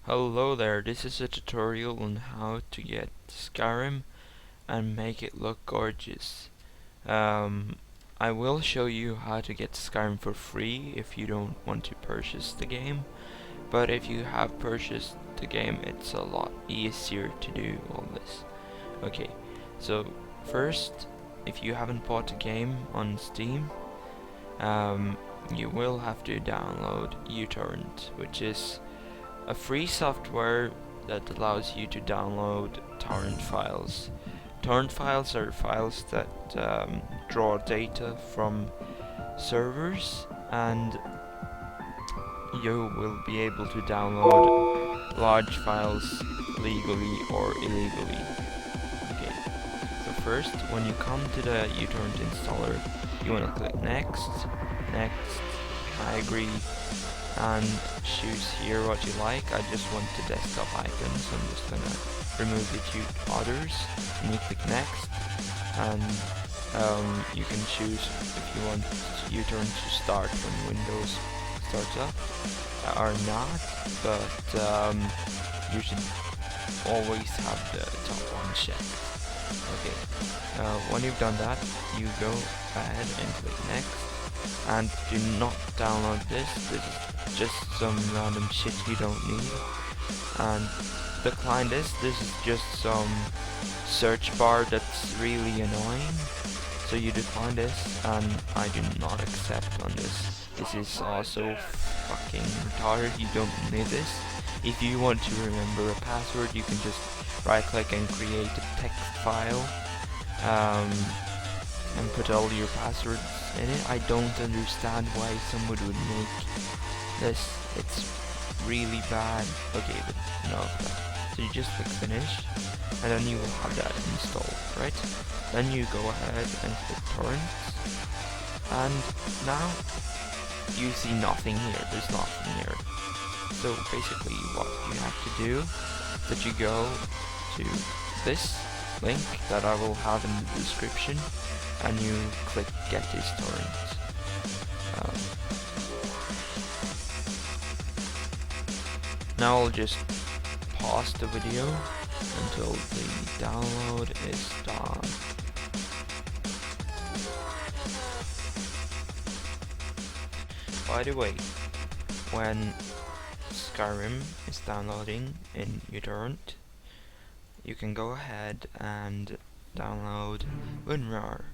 Hello there, this is a tutorial on how to get Skyrim and make it look gorgeous. I will show you how to get Skyrim for free if you don't want to purchase the game, but if you have purchased the game it's a lot easier to do all this. Okay, so first, if you haven't bought the game on Steam, you will have to download uTorrent, which is a free software that allows you to download torrent files. Torrent files are files that draw data from servers, and you will be able to download large files legally or illegally. Okay, so first, when you come to the uTorrent installer, you want to click next, I agree, and choose here what you like. I just want the desktop icon, so I'm just gonna remove the two others, and you click next, and you can choose if you want uTorrent to start when Windows starts up or not, but you should always have the top one checked. Okay, when you've done that, you go ahead and click next, and do not download this. This is just some random shit you don't need, and decline this. This is just some search bar that's really annoying, so you decline this, and I do not accept on this. This is also fucking retarded. You don't need this. If you want to remember a password, you can just right click and create a text file, and put all your passwords in it. I don't understand why someone would make this. It's really bad. Okay, but no. So you just click finish, and then you will have that installed, right? Then you go ahead and click torrents, and now you see nothing here. There's nothing here. So basically, what you have to do is that you go to this link that I will have in the description, and you click get this torrent. Now I'll just pause the video until the download is done. By the way, when Skyrim is downloading in uTorrent, you can go ahead and download WinRAR,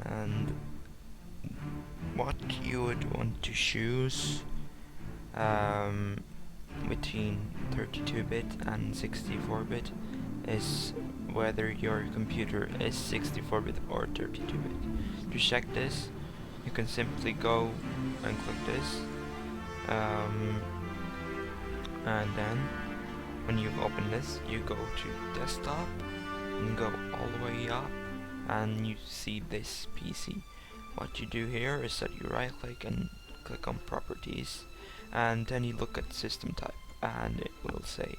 and what you would want to choose between 32-bit and 64-bit is whether your computer is 64-bit or 32-bit. To check this, you can simply go and click this, and then when you open this, you go to desktop and go all the way up, and you see this PC. What you do here is that you right click and click on properties, and then you look at system type, and it will say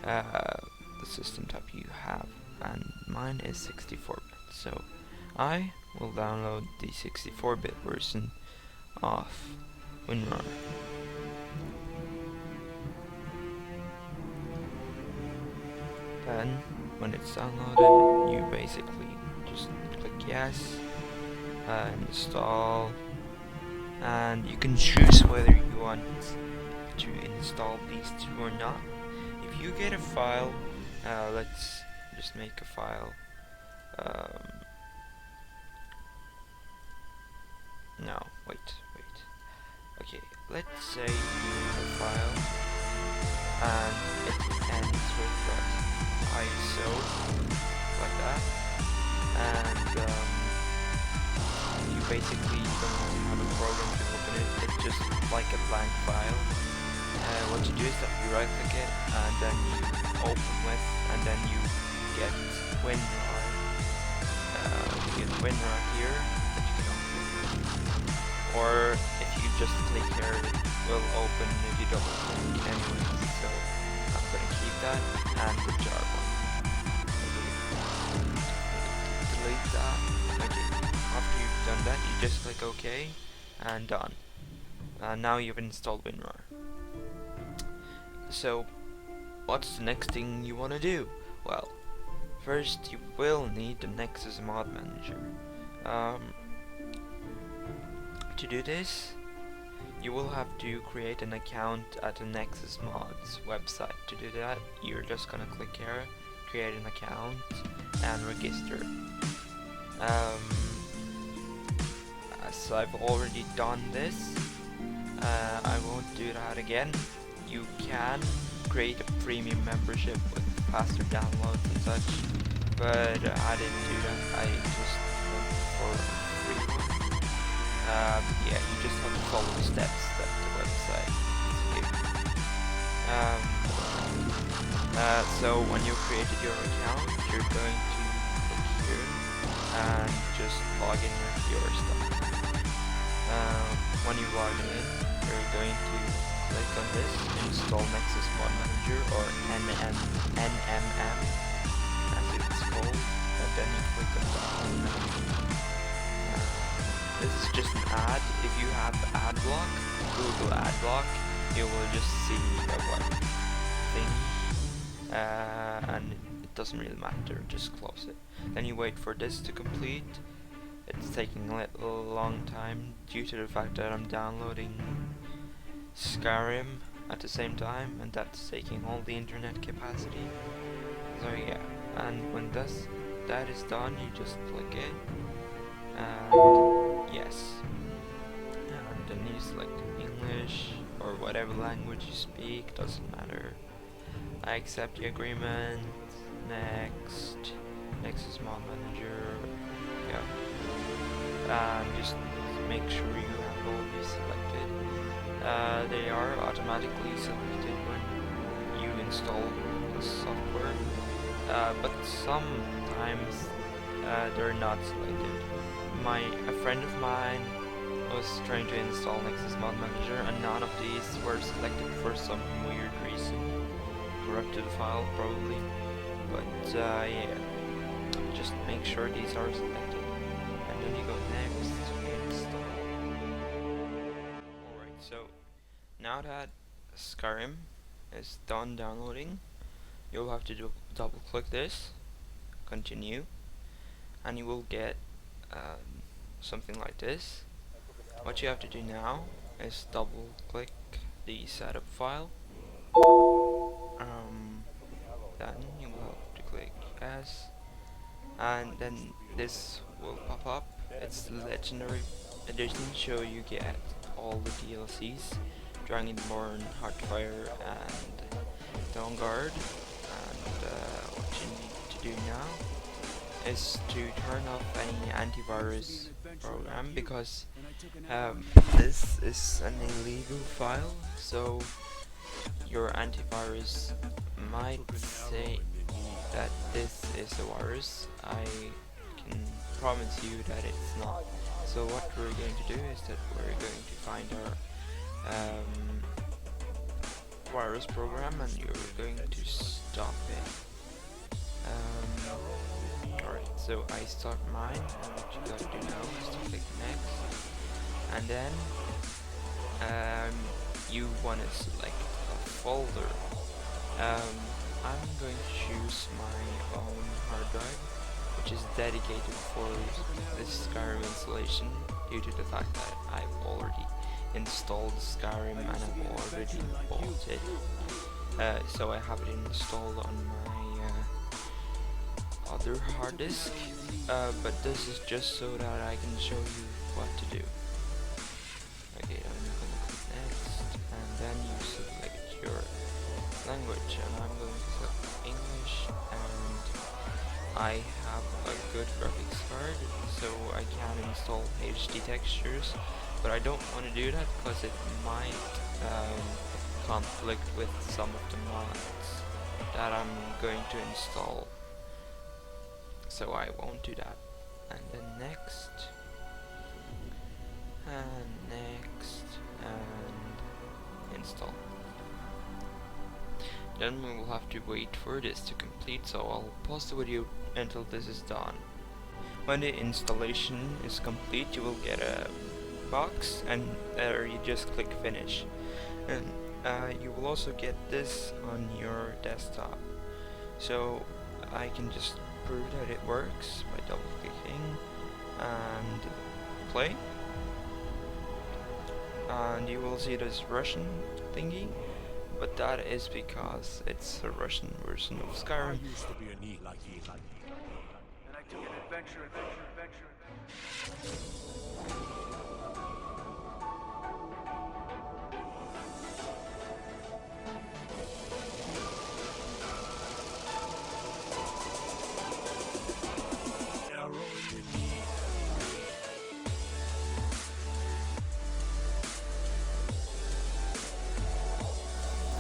the system type you have, and mine is 64-bit, so I will download the 64-bit version of WinRAR. Then, when it's downloaded, you basically just click yes, install, and you can choose whether you want to install these two or not. If you get a file, let's just make a file. No, wait. Okay, let's say you have a file, and it ends with ISO, like that, and you basically don't have a program to open it. It's just like a blank file. What you do is that you right click it, and then you open with, and then you get WinRAR. You get WinRAR here that you can open. Or if you just click here, it will open if you double click anyway. So I'm gonna keep that, and the jar one. Okay. Delete that. Okay. After you've done that, you just click OK, and done. Now you've installed WinRAR. So what's the next thing you want to do? Well, first you will need the Nexus mod manager. To do this, you will have to create an account at the Nexus Mods website. To do that, you're just gonna click here, create an account, and register. As I've already done this, I won't do that again. You can create a premium membership with faster downloads and such, but I didn't do that. I just went for a free one. Yeah, you just have to follow the steps that the website gives. So when you created your account, you're going to click here and just log in with your stuff. When you log in, you're going to click on this, install Nexus Mod Manager, or NMM as it's called, and then you click on download. This is just an ad. If you have ad block, Google ad block, you will just see a white thing, and it doesn't really matter, just close it. Then you wait for this to complete. It's taking a little long time due to the fact that I'm downloading Skyrim at the same time, and that's taking all the internet capacity. So yeah, and when that is done, you just click it, and yes, and then you select English or whatever language you speak, doesn't matter. I accept the agreement, next, Nexus Mod Manager, yeah. Just make sure you have all these selected. They are automatically selected when you install the software, but sometimes they're not selected. A friend of mine was trying to install Nexus Mod Manager, and none of these were selected for some weird reason. Corrupted file probably, but yeah, just make sure these are selected. And then you go next, install. Alright, so now that Skyrim is done downloading, you'll have to double click this, continue, and you will get something like this. What you have to do now is double click the setup file, then you will have to click yes, and then this will pop up. It's the Legendary Edition, so you get all the DLCs, Dragonborn, Heartfire, and Dawnguard. And what you need to do now is to turn off any antivirus program, because this is an illegal file, so your antivirus might say that this is a virus. I can promise you that it's not. So what we're going to do is that we're going to find our virus program, and you're going to stop it. Alright, so I start mine, and what you gotta do now is to click next, and then you want to select a folder. I'm going to choose my own hard drive, which is dedicated for this Skyrim installation, due to the fact that I've already installed Skyrim and I've already bought it. So I have it installed on my other hard disk, but this is just so that I can show you what to do. Okay, I'm gonna click next, and then you select your language, and I'm going to select English, and I have a good graphics card, so I can install HD textures, but I don't want to do that because it might conflict with some of the mods that I'm going to install, so I won't do that. And then next, and next, and install. Then we will have to wait for this to complete, so I'll pause the video until this is done. When the installation is complete, you will get a box, and there you just click finish. And You will also get this on your desktop. So I can just prove that it works by double clicking and play, and you will see this Russian thingy, but that is because it's a Russian version of Skyrim. Used to be a need like you. And I took an adventure.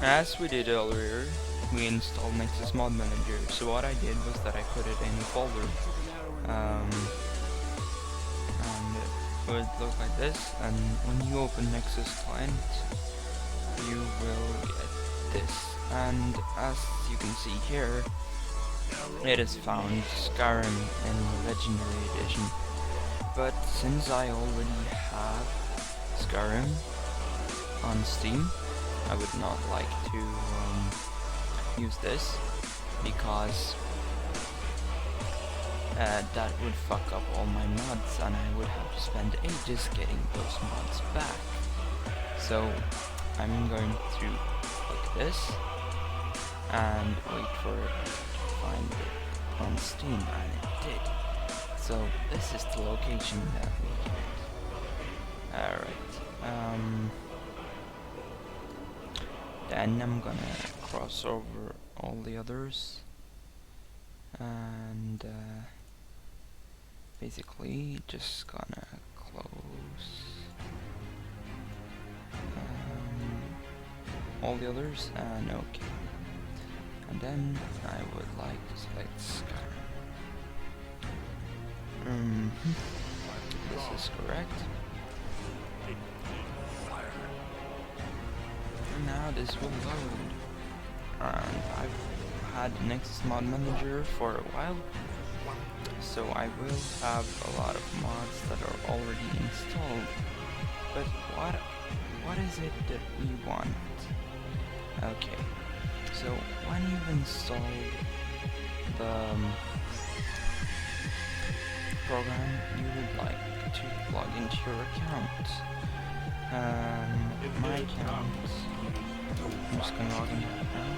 As we did earlier, we installed Nexus Mod Manager, so what I did was that I put it in a folder, and it would look like this, and when you open Nexus Client, you will get this, and as you can see here, it is found Skyrim in Legendary Edition, but since I already have Skyrim on Steam, I would not like to use this because that would fuck up all my mods and I would have to spend ages getting those mods back. So I'm going to click this and wait for it to find it on Steam, and it did. So this is the location that we get. Alright. Then I'm gonna cross over all the others and basically just gonna close all the others and okay. And then I would like to select Skyrim. This is correct. Now this will load, and I've had Nexus Mod Manager for a while, so I will have a lot of mods that are already installed. But what is it that we want? Okay, so when you've installed the program, you would like to log into your account. My account, I'm just gonna log in right now.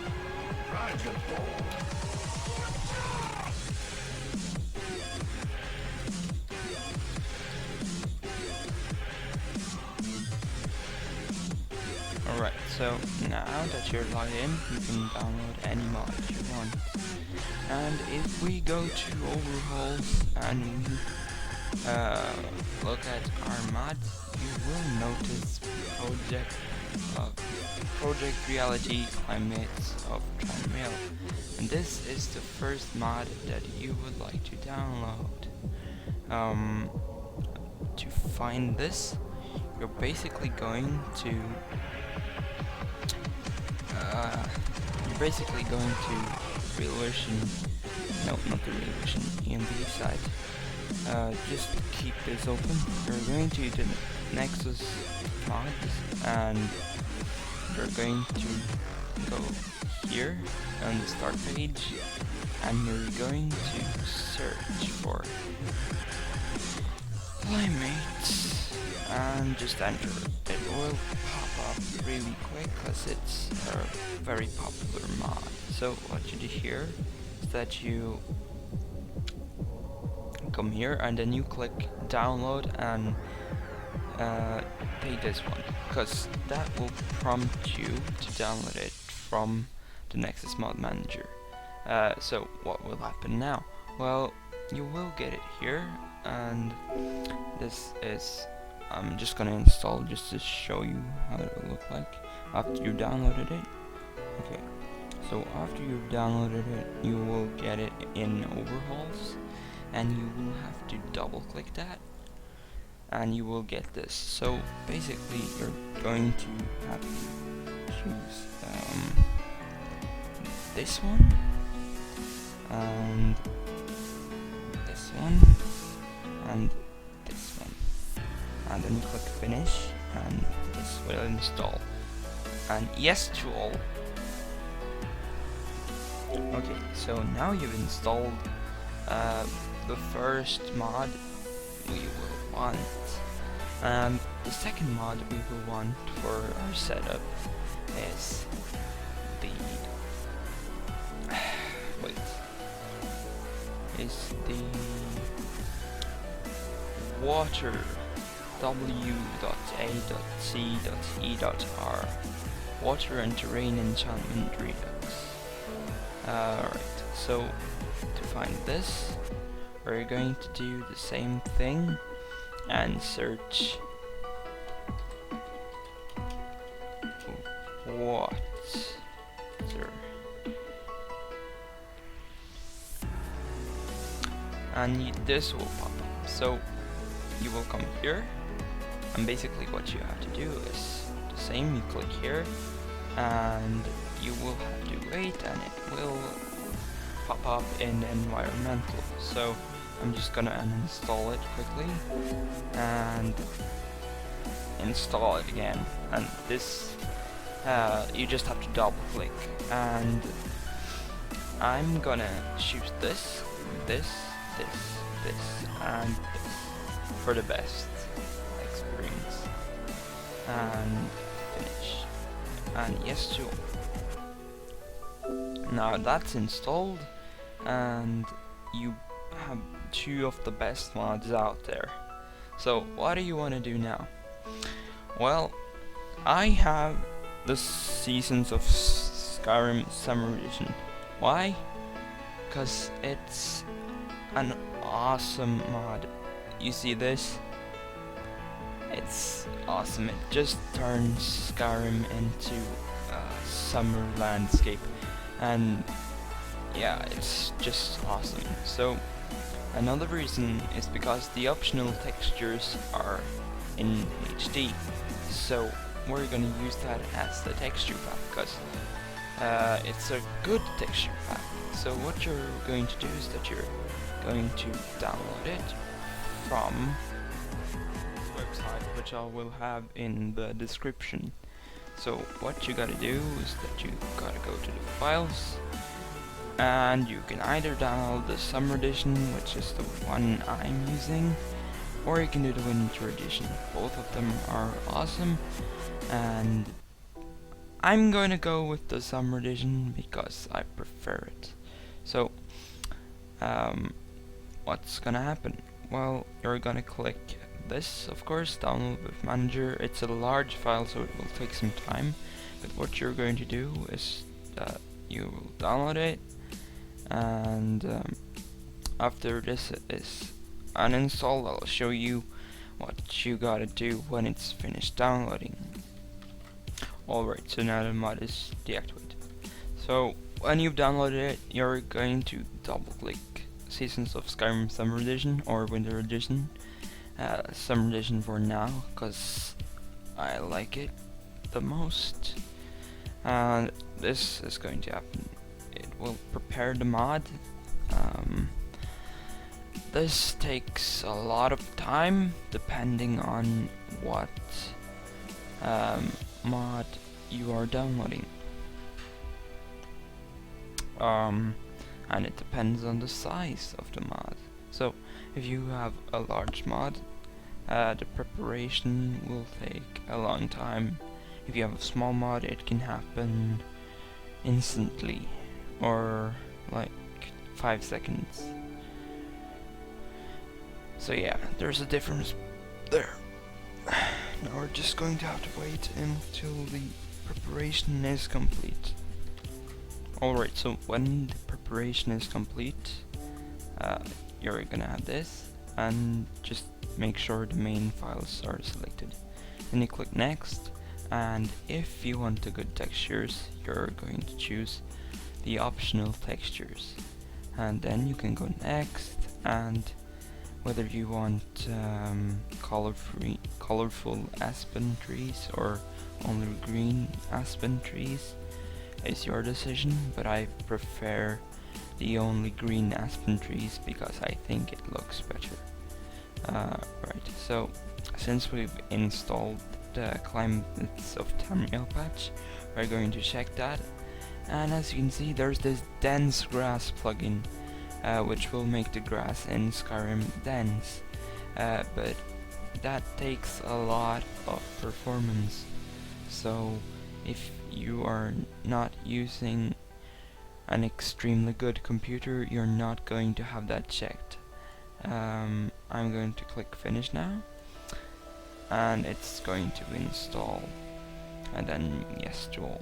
Alright, so now that you're logged in, you can download any mod you want. And if we go to overhauls and we look at our mods, you will notice Project Reality Climates of Tranmere, and this is the first mod that you would like to download. To find this, you're basically going to real version, no, not the real version, EMB site. Just keep this open. You're going to the Nexus mods and you're going to go here on the start page and you're going to search for Climates and just enter. It will pop up really quick because it's a very popular mod. So what you do here is that you come here and then you click download and take this one, because that will prompt you to download it from the Nexus Mod Manager. So what will happen now? Well, you will get it here, and this is, I'm just gonna install just to show you how it will look like after you downloaded it. Okay, so after you've downloaded it, you will get it in overhauls, and you will have to double click that and you will get this. So basically you're going to have to choose this one and this one and this one, and then you click finish and this will install. and yes to all. Okay, so now you've installed the first mod we will want, and the second mod we will want for our setup is the the water w.a.c.e.r water and terrain enchantment redux. Alright, so to find this, we're going to do the same thing and search water. And this will pop up. So you will come here, and basically what you have to do is the same. You click here, and you will have to wait, and it will pop up in environmental. So I'm just gonna uninstall it quickly and install it again. And this, you just have to double click, and I'm gonna choose this, and this for the best experience, and finish, and yes to all. Now that's installed, and you have two of the best mods out there. So what do you want to do now? Well, I have the Seasons of Skyrim Summer Edition. Why? Because it's an awesome mod. You see this? It's awesome. It just turns Skyrim into a summer landscape, and yeah, it's just awesome. So another reason is because the optional textures are in HD, so we're gonna use that as the texture pack, because it's a good texture pack. So what you're going to do is that you're going to download it from the website, which I will have in the description. So what you gotta do is that you gotta go to the files, and you can either download the summer edition, which is the one I'm using, or you can do the winter edition. Both of them are awesome, and I'm going to go with the summer edition because I prefer it. So what's gonna happen? Well, you're gonna click this, of course, download with manager. It's a large file, so it will take some time, but what you're going to do is that you will download it, and after this is uninstalled, I'll show you what you gotta do when it's finished downloading. Alright, so now the mod is deactivated. So when you've downloaded it, you're going to double click Seasons of Skyrim Summer Edition or Winter Edition. Summer Edition for now, because I like it the most. And this is going to happen. It will prepare the mod. This takes a lot of time depending on what mod you are downloading. And it depends on the size of the mod. So if you have a large mod, the preparation will take a long time. If you have a small mod, it can happen instantly, or like 5 seconds. So yeah, there's a difference there. Now we're just going to have to wait until the preparation is complete. Alright, so when the preparation is complete, you're gonna have this, and just make sure the main files are selected. Then you click next, and if you want the good textures, you're going to choose the optional textures. And then you can go next, and whether you want colorful aspen trees or only green aspen trees is your decision, but I prefer the only green aspen trees because I think it looks better. Right, so since we've installed the Climates of Tamriel patch, We're going to check that, and as you can see, there's this dense grass plugin, which will make the grass in Skyrim dense, but that takes a lot of performance. So if you are not using an extremely good computer, you're not going to have that checked. I'm going to click finish now, and it's going to install, and then yes to all.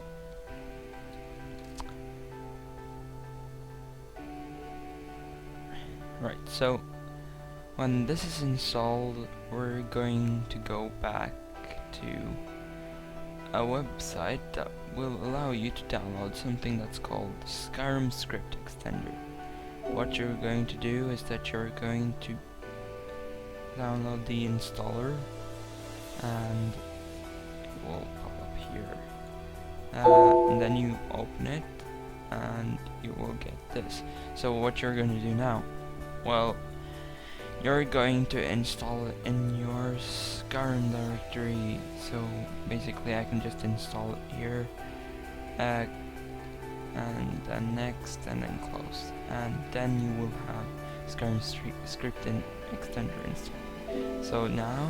Right, so when this is installed, we're going to go back to a website that will allow you to download something that's called Skyrim Script extender. What you're going to do is that you're going to download the installer, and it will pop up here, and then you open it and you will get this. So what you're going to do now, well, you're going to install it in your Skyrim directory. So basically I can just install it here, and then next, and then close, and then you will have Skyrim Script extender installed. So now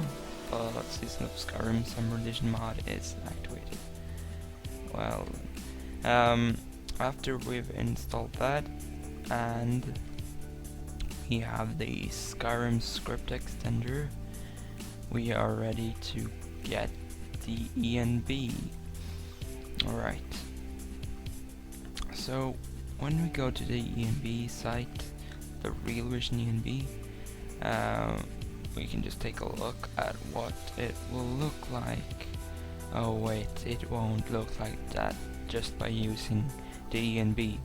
Season of Skyrim Summer Edition mod is activated. Well, after we've installed that and we have the Skyrim Script extender, we are ready to get the ENB. Alright, so when we go to the ENB site, the real version ENB, we can just take a look at what it will look like. Oh wait, it won't look like that just by using the ENB.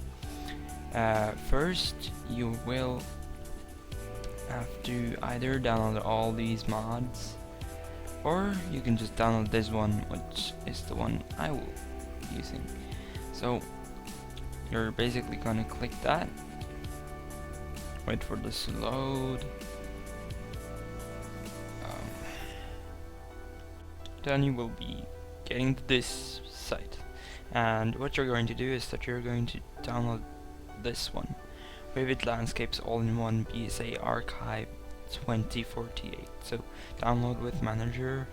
First, you will have to either download all these mods, or you can just download this one, which is the one I will be using. So you're basically gonna click that, wait for this to load, then you will be getting to this site, and what you're going to do is that you're going to download this one, Vivid Landscapes All-in-One BSA Archive 2048. So download with manager,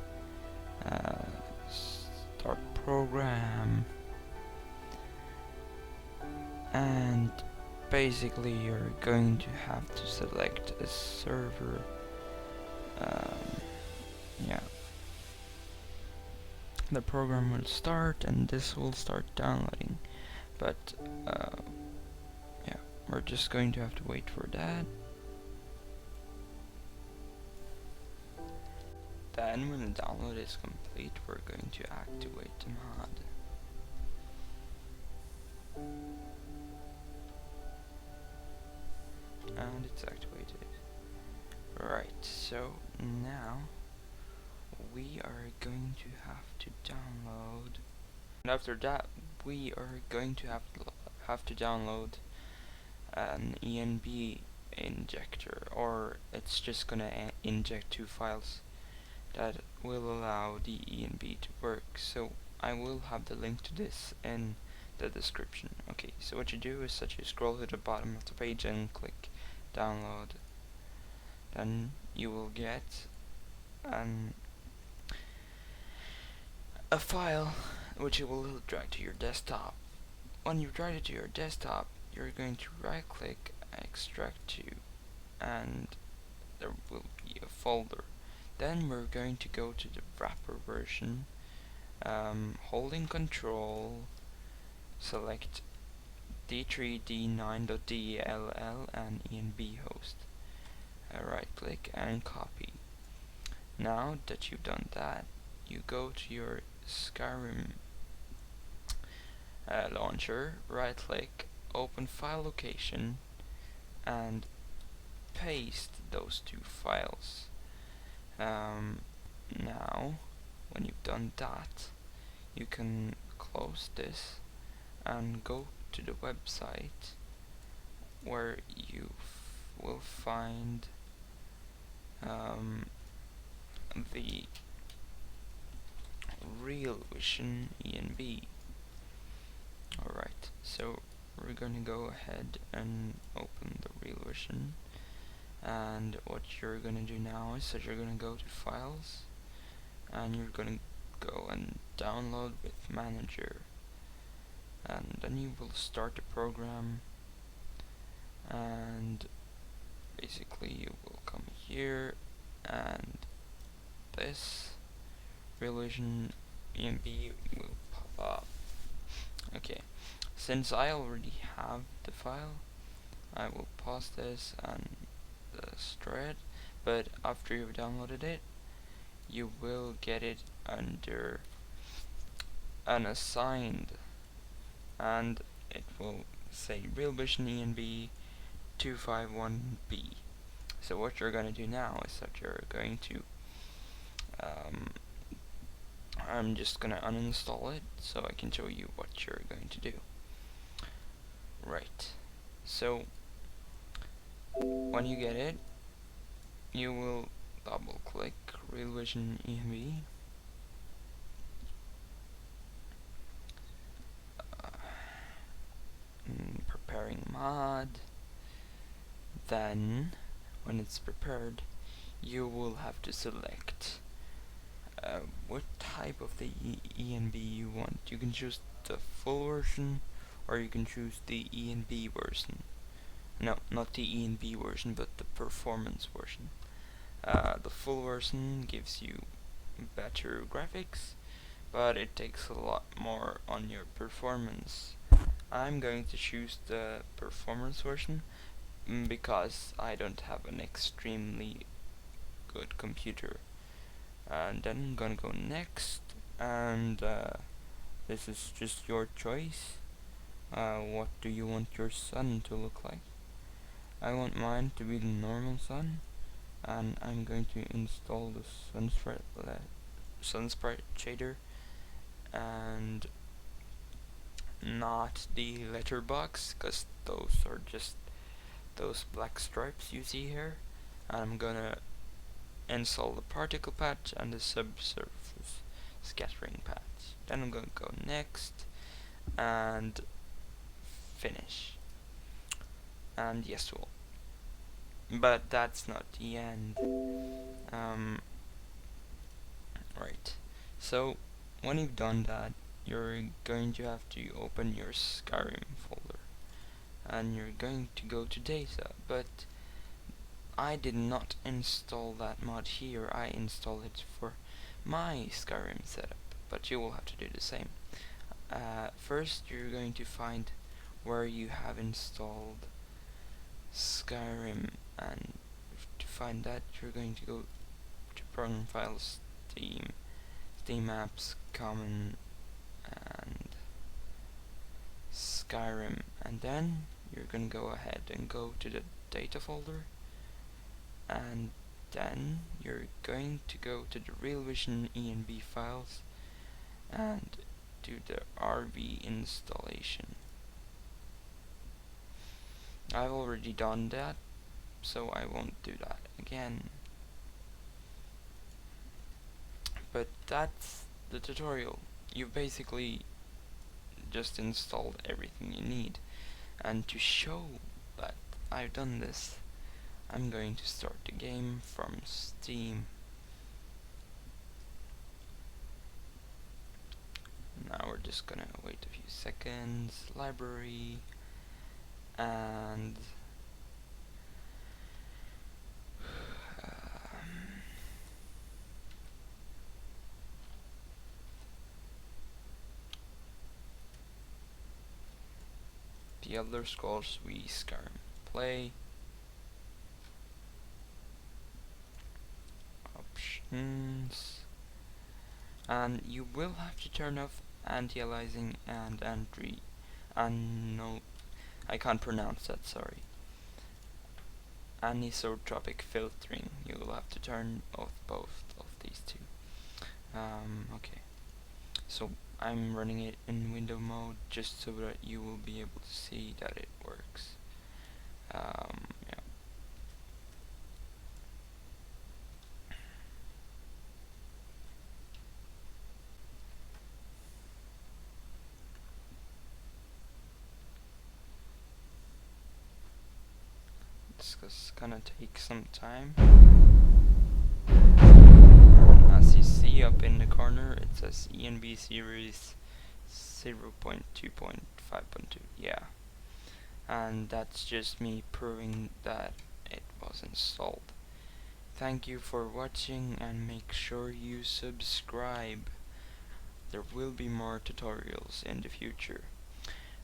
start program, and basically you're going to have to select a server. Yeah, the program will start and this will start downloading, but yeah, we're just going to have to wait for that. Then when the download is complete, we're going to activate the mod. And it's activated. Right, so now we are going to have to download, and after that we are going to have to download an ENB injector, or it's just gonna inject 2 files that will allow the ENB to work. So I will have the link to this in the description. Okay, so what you do is that you scroll to the bottom of the page and click download. Then you will get a file which you will drag to your desktop. When you drag it to your desktop, you're going to right click, extract to, and there will be a folder. Then we're going to go to the wrapper version, holding control, select d3d9.dll and env host. Right click and copy. Now that you've done that, you go to your Skyrim launcher, right click, open file location, and paste those 2 files. Now when you've done that, you can close this and go to the website where you will find the real version ENB. Alright, so we're gonna go ahead and open the real version, and what you're gonna do now is that you're gonna go to files and you're gonna go and download with manager, and then you will start the program, and basically you will come here and this real version EMB will pop up. Okay, since I already have the file, I will pause this and destroy it, but after you've downloaded it, you will get it under unassigned, and it will say real version ENB 251B. So what you're going to do now is that you're going to I'm just gonna uninstall it so I can show you what you're going to do. Right, so when you get it, you will double click Real Vision EMV, preparing mod. Then when it's prepared, you will have to select what type of the ENB you want. You can choose the full version, or you can choose the ENB version. No, not the ENB version, but the performance version. The full version gives you better graphics, but it takes a lot more on your performance. I'm going to choose the performance version because I don't have an extremely good computer. And then I'm gonna go next, and this is just your choice. What do you want your sun to look like? I want mine to be the normal sun, and I'm going to install the sunsprite shader and not the letterbox, because those are just those black stripes you see here. And I'm gonna install the particle patch and the subsurface scattering patch. Then I'm gonna go next and finish. And yes, well, but that's not the end. Right. So when you've done that, you're going to have to open your Skyrim folder, and you're going to go to data, but I did not install that mod here. I installed it for my Skyrim setup, but you will have to do the same. First, you're going to find where you have installed Skyrim, and to find that, you're going to go to Program Files, Steam, Steam Apps, Common, and Skyrim, and then you're going to go ahead and go to the data folder, and then you're going to go to the Real Vision ENB files and do the RV installation. I've already done that, so I won't do that again. But that's the tutorial. You basically just installed everything you need, and to show that I've done this, I'm going to start the game from Steam. Now we're just gonna wait a few seconds. Library, and The Elder Scrolls V Skyrim. Play. Options. And you will have to turn off anti-aliasing and no, I can't pronounce that, sorry. Anisotropic filtering. You will have to turn off both of these two. Okay. So I'm running it in window mode just so that you will be able to see that it works. Yeah. it's gonna take some time. And as you see up in the corner, it says ENB series 0.2.5.2. Yeah, and that's just me proving that it was installed. Thank you for watching, and make sure you subscribe. There will be more tutorials in the future.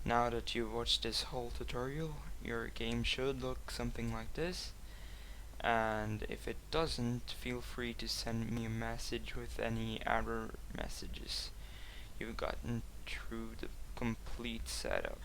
Now that you've watched this whole tutorial, your game should look something like this. And if it doesn't, feel free to send me a message with any error messages you've gotten through the complete setup.